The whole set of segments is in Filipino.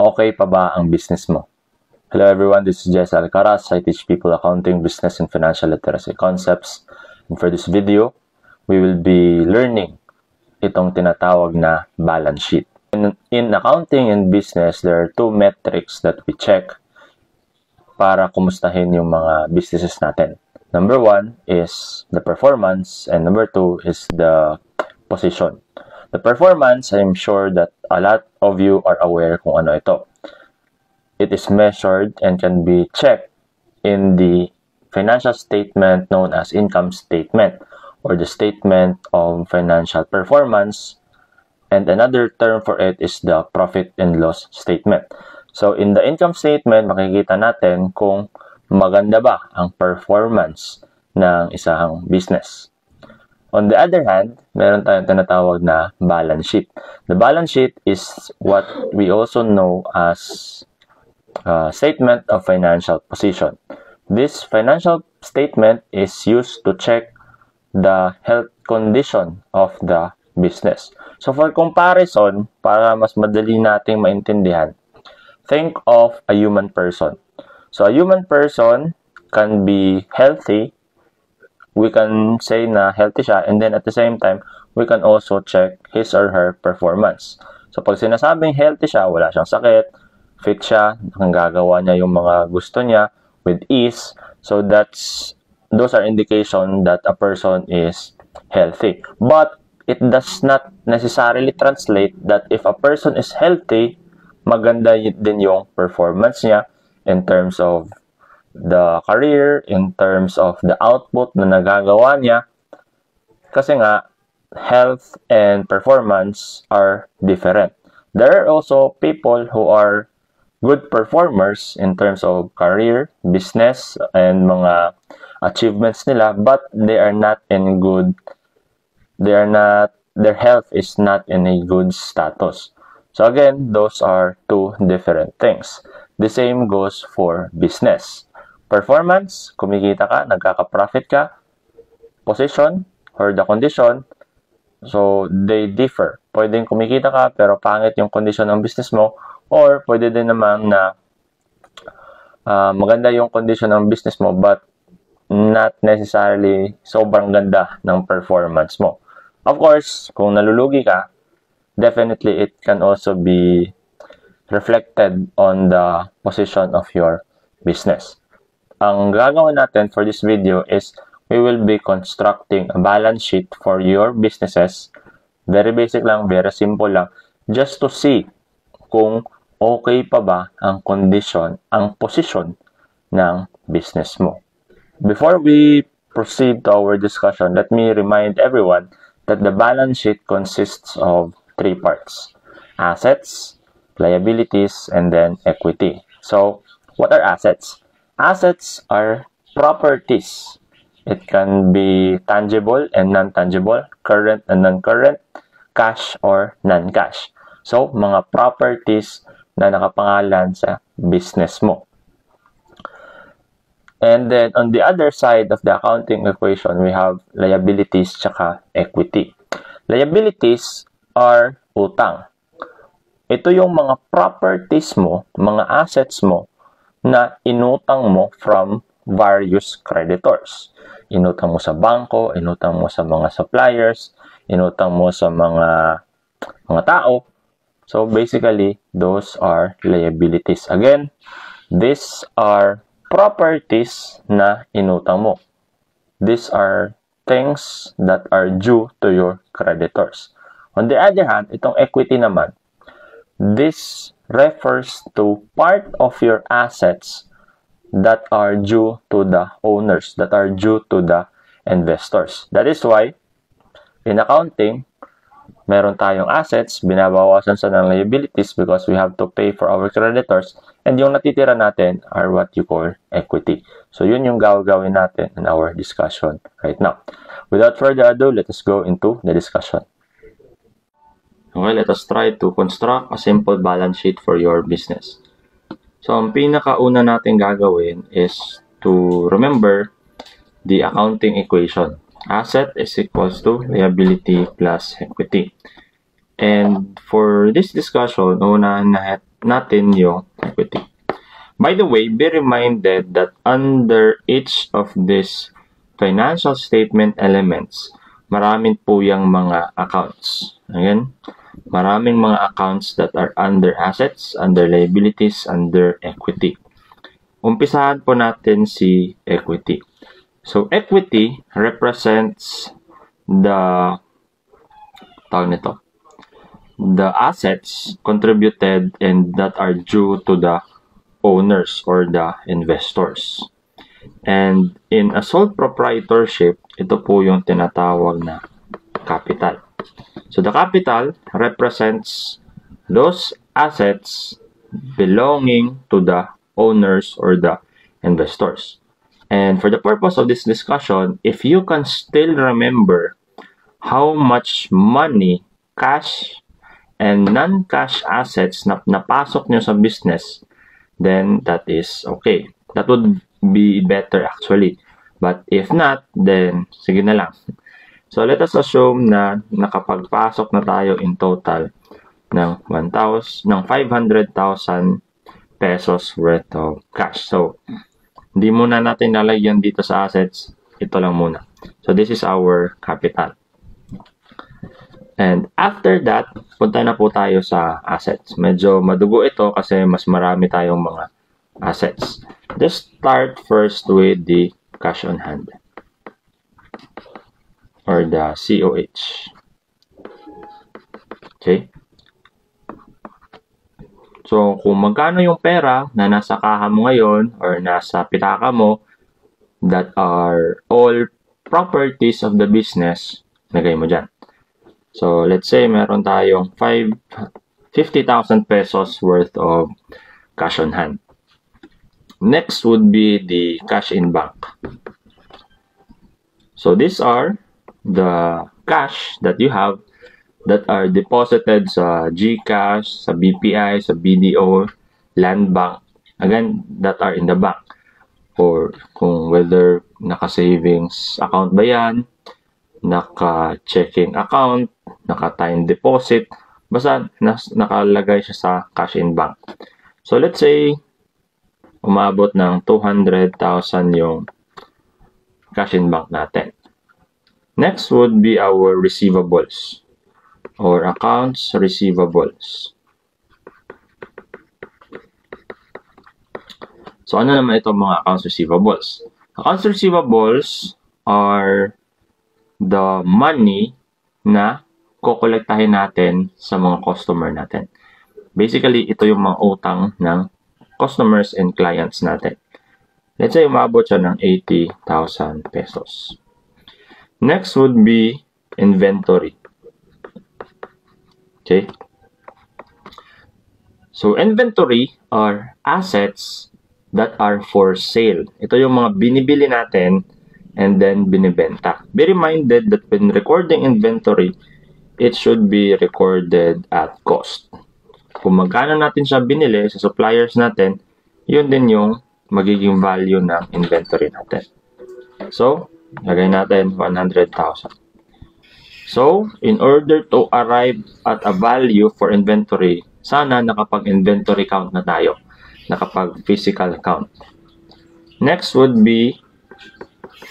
okay pa ba ang business mo? Hello everyone, this is Jess Alcaraz. I teach people accounting, business, and financial literacy concepts. And for this video, we will be learning itong tinatawag na balance sheet. In accounting and business, there are two metrics that we check para kumustahin yung mga businesses natin. Number one is the performance, and number two is the position. The performance, I'm sure that a lot of you are aware kung ano ito. It is measured and can be checked in the financial statement known as income statement or the statement of financial performance, and another term for it is the profit and loss statement. So in the income statement, makikita natin kung maganda ba ang performance ng isang business. On the other hand, meron tayong tinatawag na balance sheet. The balance sheet is what we also know as statement of financial position. This financial statement is used to check the health condition of the business. So for comparison, para mas madali nating maintindihan, think of a human person. So a human person can be healthy. We can say na healthy siya, and then at the same time, we can also check his or her performance. So pag sinasabing healthy siya, wala siyang sakit, fit siya, gagawa niya yung mga gusto niya with ease. So those are indication that a person is healthy. But it does not necessarily translate that if a person is healthy, maganda din yung performance niya in terms of the career, in terms of the output na nagagawa niya. Kasi nga, health and performance are different. There are also people who are good performers in terms of career, business, and mga achievements nila, but their health is not in a good status. So again, those are two different things. The same goes for business. Performance, kumikita ka, nagkaka-profit ka. Position or the condition, so they differ. Pwedeng kumikita ka pero pangit yung condition ng business mo, or pwede din naman na maganda yung condition ng business mo but not necessarily sobrang ganda ng performance mo. Of course, kung nalulugi ka, definitely it can also be reflected on the position of your business. Ang gagawin natin for this video is we will be constructing a balance sheet for your businesses. Very basic lang, very simple lang, just to see kung okay pa ba ang condition, ang position ng business mo. Before we proceed to our discussion, let me remind everyone that the balance sheet consists of three parts: assets, liabilities, and then equity. So, what are assets? Assets are properties. It can be tangible and non-tangible, current and non-current, cash or non-cash. So, mga properties na nakapangalan sa business mo. And then, on the other side of the accounting equation, we have liabilities tsaka equity. Liabilities are utang. Ito yung mga properties mo, mga assets mo, na inutang mo from various creditors. Inutang mo sa bangko, inutang mo sa mga suppliers, inutang mo sa mga tao. So basically, those are liabilities. Again, these are properties na inutang mo. These are things that are due to your creditors. On the other hand, itong equity naman, this refers to part of your assets that are due to the owners, that are due to the investors. That is why, in accounting, meron tayong assets, binabawasan sa ng liabilities because we have to pay for our creditors, and yung natitira natin are what you call equity. So yun yung gagawin natin in our discussion right now. Without further ado, let us go into the discussion. Okay, let us try to construct a simple balance sheet for your business. So, ang pinakauna natin gagawin is to remember the accounting equation. Asset is equals to liability plus equity. And for this discussion, unahin natin yung equity. By the way, be reminded that under each of these financial statement elements, maraming po yung mga accounts. Ayan. Maraming mga accounts that are under assets, under liabilities, under equity. Umpisahan po natin si equity. So, equity represents the assets contributed and that are due to the owners or the investors. And in a sole proprietorship, ito po yung tinatawag na capital. So the capital represents those assets belonging to the owners or the investors. And for the purpose of this discussion, if you can still remember how much money, cash, and non-cash assets na napasok nyo sa business, then that is okay. That would be better actually. But if not, then sige na lang. So let us assume na nakapagpasok na tayo in total ng 500,000 pesos worth of cash. So hindi muna natin lalagyan dito sa assets. Ito lang muna. So this is our capital. And after that, punta na po tayo sa assets. Medyo madugo ito kasi mas marami tayong mga assets. Just start first with the cash on hand or the COH. Okay? So, kung magkano yung pera na nasa kaha mo ngayon or nasa pitaka mo that are all properties of the business, lagay mo dyan. So, let's say meron tayong 50,000 pesos worth of cash on hand. Next would be the cash in bank. So, these are the cash that you have that are deposited sa GCash, sa BPI, sa BDO, Land Bank. Again, that are in the bank. Or kung whether naka-savings account ba yan, naka-checking account, naka-time deposit, basta nakalagay siya sa cash in bank. So, let's say, umabot ng 200,000 yung cash in bank natin. Next would be our receivables or accounts receivables. So, ano naman itong mga accounts receivables? Accounts receivables are the money na kukolektahin natin sa mga customer natin. Basically, ito yung mga utang ng customers and clients natin. Let's say, umabot siya ng 80,000 pesos. Next would be inventory. Okay? So, inventory are assets that are for sale. Ito yung mga binibili natin and then binibenta. Be reminded that when recording inventory, it should be recorded at cost. Kung magkano natin siya binili sa suppliers natin, yun din yung magiging value ng inventory natin. So, lagay natin 100,000. So, in order to arrive at a value for inventory, sana nakapag-inventory count na tayo. Nakapag-physical count. Next would be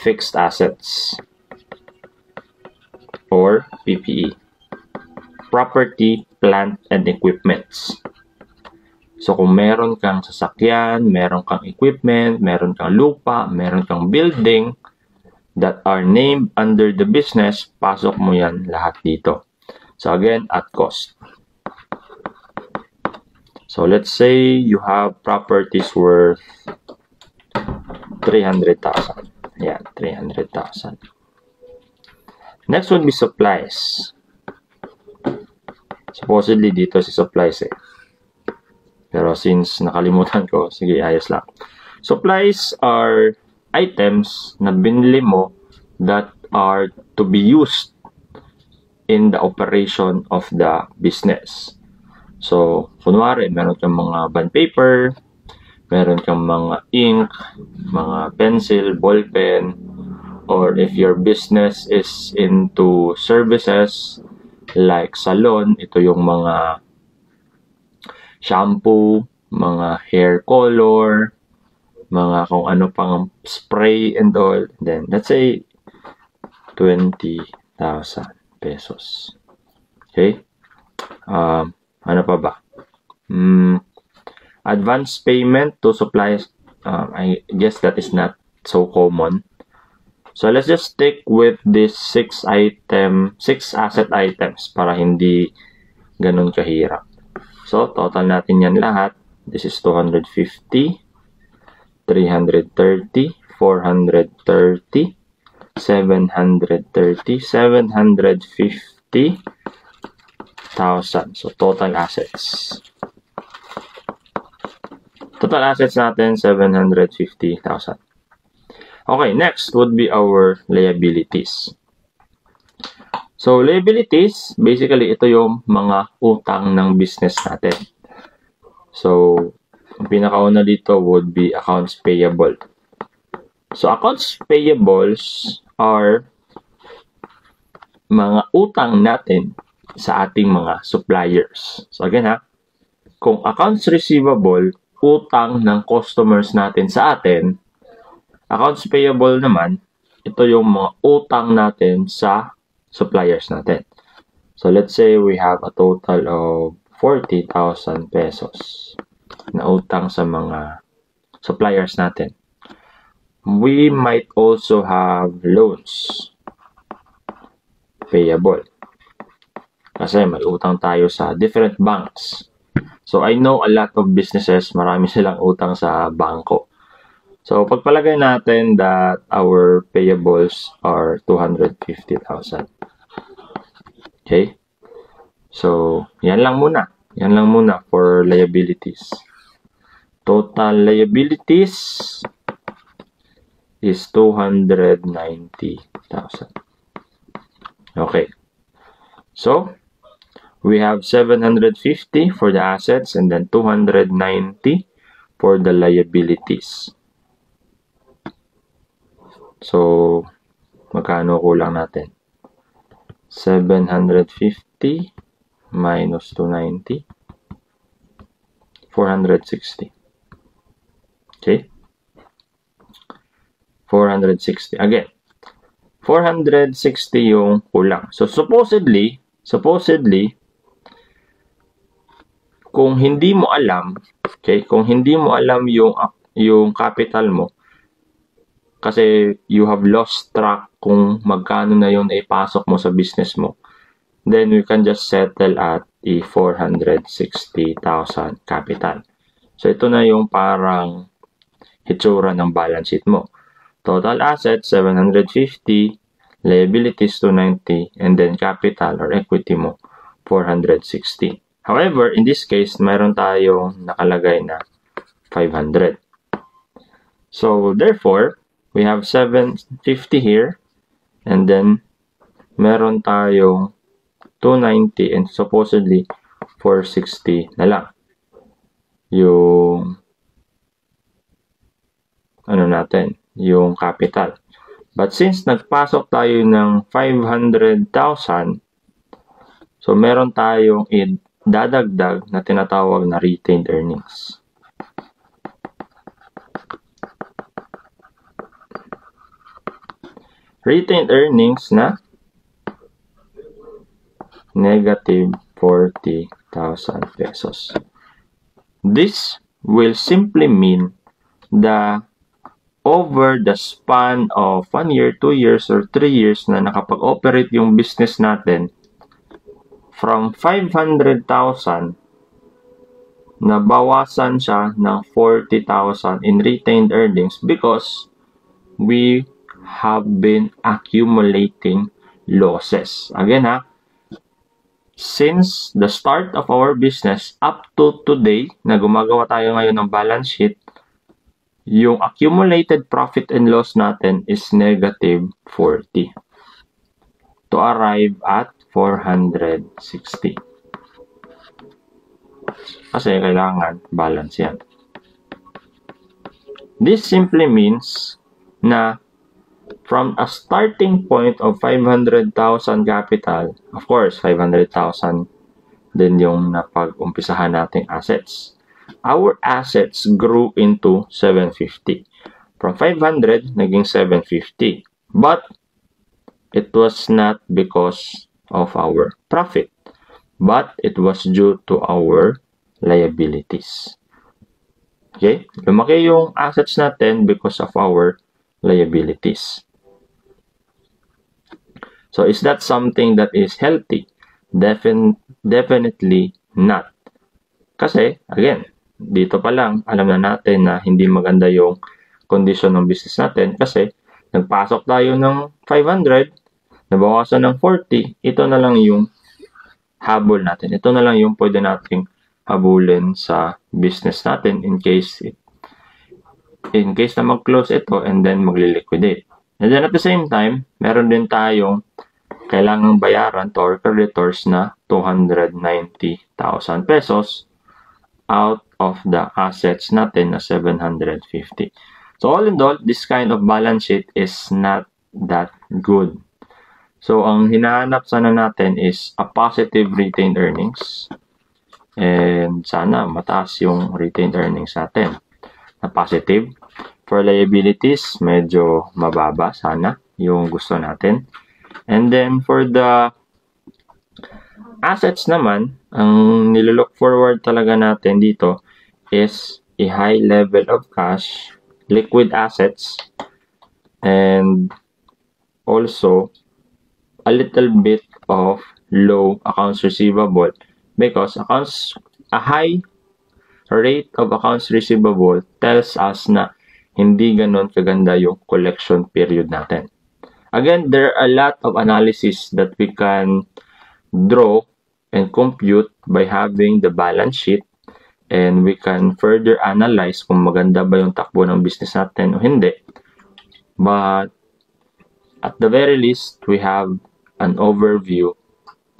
fixed assets or PPE. Property, plant, and equipments. So, kung meron kang sasakyan, meron kang equipment, meron kang lupa, meron kang building that are named under the business, pasok mo yan lahat dito. So, again, at cost. So, let's say you have properties worth 300,000. Yan, 300,000. Next would be supplies. Supposedly, dito si supplies eh. Pero since nakalimutan ko, sige, ayos lang. Supplies are items na binili mo that are to be used in the operation of the business. So, kunwari, meron kang mga bond paper, meron kang mga ink, mga pencil, ballpen, or if your business is into services, like salon, ito yung mga shampoo, mga hair color, mga kung ano pang spray and all. Then, let's say, 20,000 pesos. Okay? Ano pa ba? Advance payment to suppliers. I guess that is not so common. So, let's just stick with this 6 asset items para hindi ganun kahirap. So, total natin yan lahat. This is 250, 330, 430, 730, 750,000. So, total assets. Total assets natin, 750,000. Okay, next would be our liabilities. So, liabilities, basically, ito yung mga utang ng business natin. So, ang pinakauna dito would be accounts payable. So, accounts payables are mga utang natin sa ating mga suppliers. So, again kung accounts receivable, utang ng customers natin sa atin, accounts payable naman, ito yung mga utang natin sa suppliers natin. So, let's say we have a total of 40,000 pesos na utang sa mga suppliers natin. We might also have loans payable. Kasi may utang tayo sa different banks. So, I know a lot of businesses, marami silang utang sa bangko. So, pagpalagay natin that our payables are 250,000. Okay? So, yan lang muna. Yan lang muna for liabilities. Total liabilities is 290,000. Okay. So, we have 750 for the assets and then 290 for the liabilities. So, magkano kulang natin? 750 minus 290, 460. Okay? 460. Again, 460 yung kulang. So, supposedly, kung hindi mo alam, okay, kung hindi mo alam yung capital mo, kasi you have lost track kung magkano na yun ipasok mo sa business mo, then you can just settle at the 460,000 capital. So, ito na yung parang hitsura ng balance sheet mo. Total assets, 750, liabilities, 290, and then capital or equity mo, 460. However, in this case, mayroon tayong nakalagay na 500. So, therefore, we have 750 here, and then meron tayong 290 and supposedly 460 na lang yung ano natin, yung capital. But since nagpasok tayo ng 500,000, so meron tayong dadagdag na tinatawag na retained earnings. Retained earnings na negative 40,000 pesos. This will simply mean that over the span of 1 year, 2 years, or 3 years na nakapag-operate yung business natin, from 500,000, nabawasan siya ng 40,000 in retained earnings because we have been accumulating losses. Again since the start of our business up to today, na gumagawa tayo ngayon ng balance sheet, yung accumulated profit and loss natin is negative 40 to arrive at 460. Kasi kailangan balance yan. This simply means na from a starting point of 500,000 capital, of course, 500,000 din yung napag-umpisahan nating assets. Our assets grew into 750. From 500, naging 750. But it was not because of our profit, but it was due to our liabilities. Okay? Lumaki yung assets natin because of our liabilities. So, is that something that is healthy? Definitely not. Kasi, again, dito pa lang, alam na natin na hindi maganda yung condition ng business natin kasi nagpasok tayo ng 500, nabawasan ng 40, ito na lang yung habol natin. Ito na lang yung pwede nating habulin sa business natin in case na mag-close ito and then magli-liquidate. And then at the same time, meron din tayong kailangang bayaran to our creditors na 290,000 pesos out of the assets natin na 750. So all in all, this kind of balance sheet is not that good. So ang hinahanap sana natin is a positive retained earnings. And sana mataas yung retained earnings natin na positive. For liabilities, medyo mababa sana yung gusto natin. And then for the assets naman, ang nilolook forward talaga natin dito is a high level of cash, liquid assets, and also a little bit of low accounts receivable because a high rate of accounts receivable tells us na hindi ganon kaganda yung collection period natin. Again, there are a lot of analysis that we can draw and compute by having the balance sheet, and we can further analyze kung maganda ba yung takbo ng business natin o hindi. But at the very least, we have an overview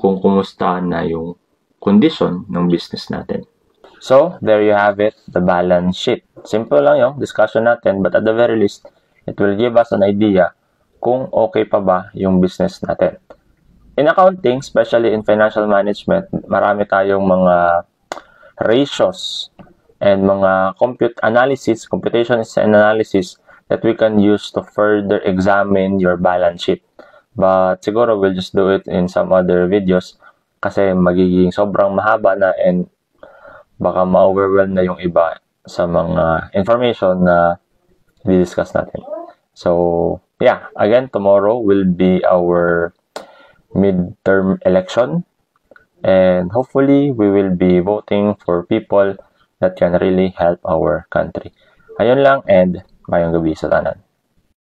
kung kumusta na yung condition ng business natin. So, there you have it, the balance sheet. Simple lang yung discussion natin, but at the very least, it will give us an idea kung okay pa ba yung business natin. In accounting, especially in financial management, marami tayong mga ratios and mga computations and analysis that we can use to further examine your balance sheet. But siguro we'll just do it in some other videos kasi magiging sobrang mahaba na and baka ma-overwhelm na yung iba sa mga information na i-discuss natin. So, yeah, again, tomorrow will be our midterm election and hopefully we will be voting for people that can really help our country. Ayun lang and mayong gabi sa tanan.